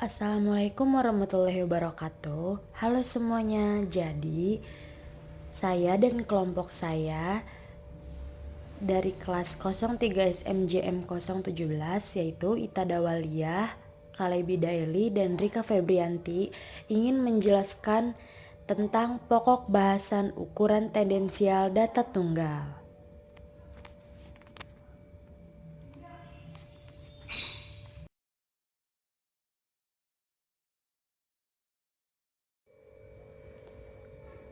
Assalamualaikum warahmatullahi wabarakatuh. Halo semuanya. Jadi, saya dan kelompok saya dari kelas 03 SMJM 017 yaitu Ita Dawaliyah, Kalebi Daily, dan Rika Febrianti ingin menjelaskan tentang pokok bahasan ukuran tendensial data tunggal.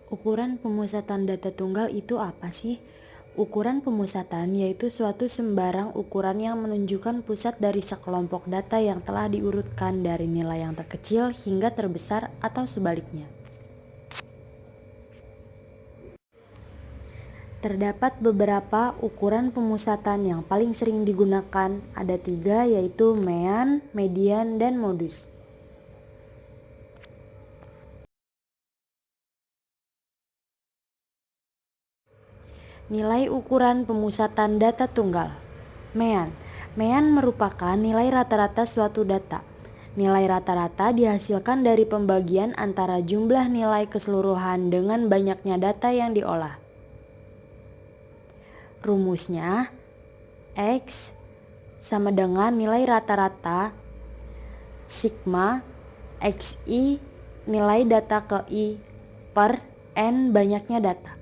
Ukuran pemusatan data tunggal itu apa sih? Ukuran pemusatan yaitu suatu sembarang ukuran yang menunjukkan pusat dari sekelompok data yang telah diurutkan dari nilai yang terkecil hingga terbesar atau sebaliknya. Terdapat beberapa ukuran pemusatan yang paling sering digunakan, ada 3 yaitu mean, median, dan modus. Nilai ukuran pemusatan data tunggal. Mean. Mean merupakan nilai rata-rata suatu data. Nilai rata-rata dihasilkan dari pembagian antara jumlah nilai keseluruhan dengan banyaknya data yang diolah. Rumusnya, X sama dengan nilai rata-rata sigma XI nilai data ke I per N banyaknya data.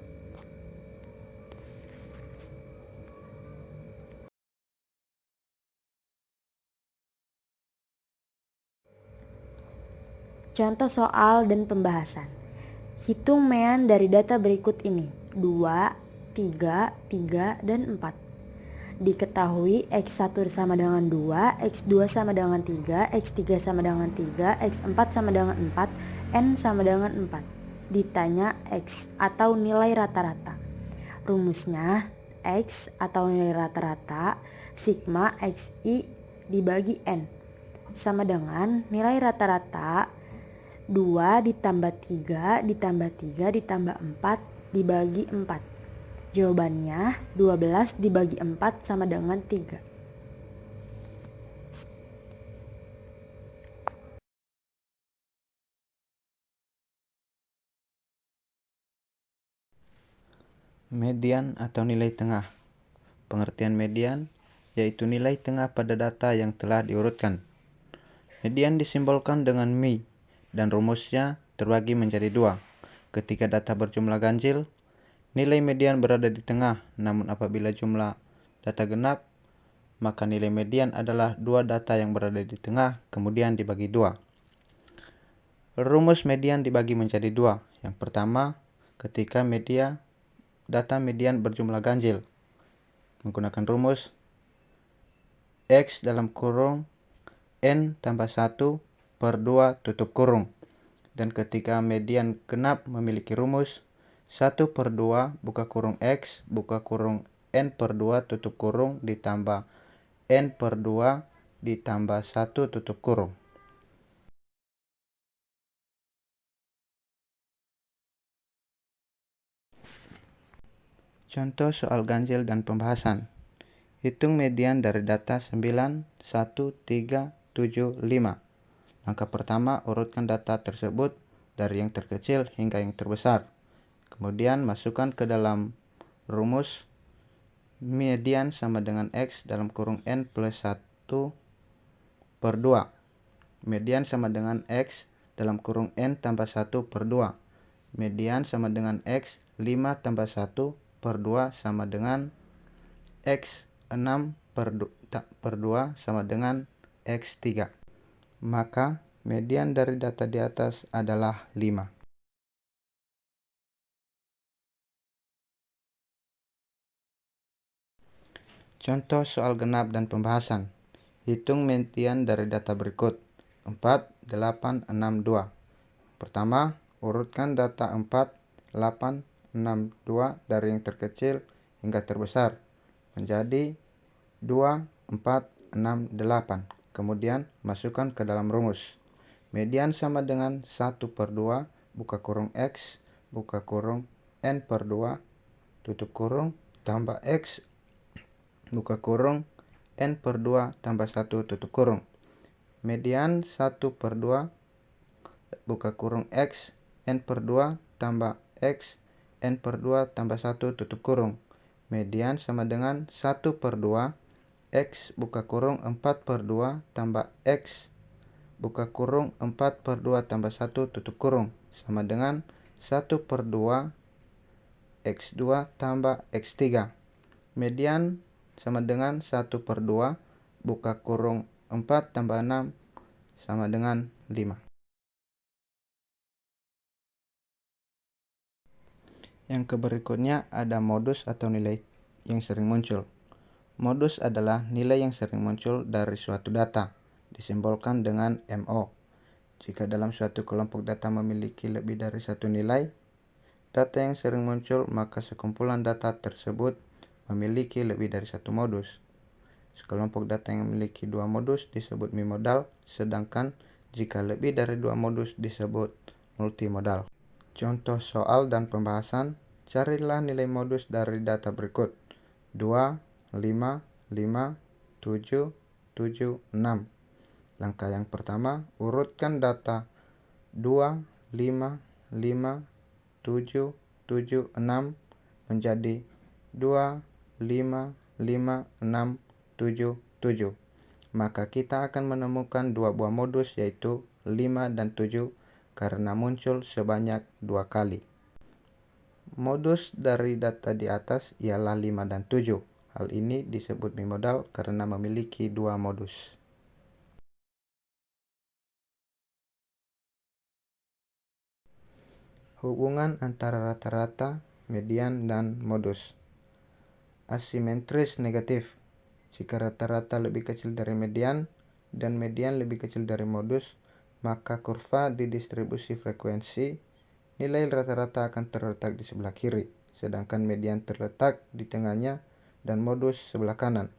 Contoh soal dan pembahasan. Hitung mean dari data berikut ini, 2, 3, 3, dan 4. Diketahui X1 sama dengan 2, X2 sama dengan 3, X3 sama dengan 3, X4 sama dengan 4, N sama dengan 4. Ditanya X atau nilai rata-rata. Rumusnya, X atau nilai rata-rata sigma XI dibagi N sama dengan nilai rata-rata 2 ditambah 3 ditambah 3 ditambah 4 dibagi 4. Jawabannya 12 dibagi 4 sama dengan 3. Median atau nilai tengah. Pengertian median yaitu nilai tengah pada data yang telah diurutkan. Median disimbolkan dengan mi dan rumusnya terbagi menjadi 2. Ketika data berjumlah ganjil, nilai median berada di tengah, namun apabila jumlah data genap, maka nilai median adalah 2 data yang berada di tengah kemudian dibagi 2. Rumus median dibagi menjadi 2. Yang pertama, ketika data median berjumlah ganjil, menggunakan rumus X dalam kurung N tambah 1 per 2 tutup kurung. Dan ketika median genap memiliki rumus 1 per 2 buka kurung X buka kurung N per 2 tutup kurung ditambah N per 2 ditambah 1 tutup kurung. Contoh soal ganjil dan pembahasan. Hitung median dari data 9, 1, 3, 7, 5. Langkah pertama, urutkan data tersebut dari yang terkecil hingga yang terbesar. Kemudian masukkan ke dalam rumus median sama dengan X dalam kurung N plus 1 per 2. Median sama dengan X dalam kurung N tambah 1 per 2. Median sama dengan X 5 tambah 1 per 2 sama dengan X 6 per 2 sama dengan X 3. Maka median dari data di atas adalah 5. Contoh soal genap dan pembahasan. Hitung median dari data berikut. 4, 8, 6, 2. Pertama, urutkan data 4, 8, 6, 2 dari yang terkecil hingga terbesar menjadi 2, 4, 6, 8. Kemudian masukkan ke dalam rumus. Median sama dengan 1 per 2 buka kurung X buka kurung N per 2 tutup kurung tambah X buka kurung N per 2 tambah 1 tutup kurung. median 1/2 buka kurung X N/2 tambah X N/2 tambah 1 tutup kurung. Median sama dengan 1/2 X buka kurung 4/2 tambah X buka kurung 4/2 tambah 1 tutup kurung sama dengan 1/2 X2 tambah X3. Median sama dengan 1/2 buka kurung 4 tambah 6 sama dengan 5. Yang berikutnya ada modus atau nilai yang sering muncul. Modus adalah nilai yang sering muncul dari suatu data, disimbolkan dengan MO. Jika dalam suatu kelompok data memiliki lebih dari satu nilai data yang sering muncul, maka sekumpulan data tersebut memiliki lebih dari satu modus. Sekelompok data yang memiliki dua modus disebut bimodal, sedangkan jika lebih dari dua modus disebut multimodal. Contoh soal dan pembahasan, carilah nilai modus dari data berikut: 2, 5, 5, 7, 7, 6. Langkah yang pertama, urutkan data 2, 5, 5, 7, 7, 6 menjadi 2, 5, 5, 6, 7, 7. Maka kita akan menemukan dua buah modus, yaitu 5 dan 7, karena muncul sebanyak 2 kali. Modus dari data di atas ialah 5 dan 7. Hal ini disebut bimodal karena memiliki dua modus. Hubungan antara rata-rata, median, dan modus. Asimetris negatif. Jika rata-rata lebih kecil dari median dan median lebih kecil dari modus, maka kurva di distribusi frekuensi nilai rata-rata akan terletak di sebelah kiri, sedangkan median terletak di tengahnya dan modus sebelah kanan.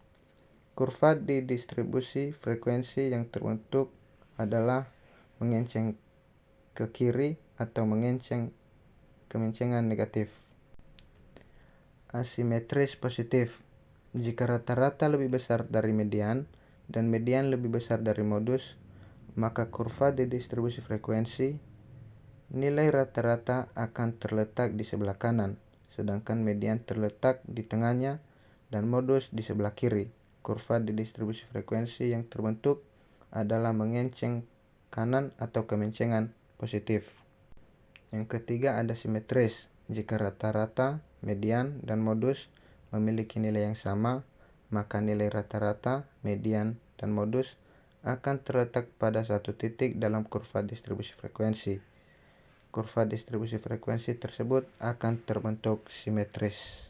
Kurva di distribusi frekuensi yang terbentuk adalah mengenceng ke kiri atau kemencengan negatif. Asimetris positif. Jika rata-rata lebih besar dari median dan median lebih besar dari modus, maka kurva di distribusi frekuensi nilai rata-rata akan terletak di sebelah kanan, sedangkan median terletak di tengahnya dan modus di sebelah kiri. Kurva di distribusi frekuensi yang terbentuk adalah mengenceng kanan atau kemencengan positif. Yang ketiga ada simetris. Jika rata-rata, median, dan modus memiliki nilai yang sama, maka nilai rata-rata, median, dan modus akan terletak pada satu titik dalam kurva distribusi frekuensi. Kurva distribusi frekuensi tersebut akan terbentuk simetris.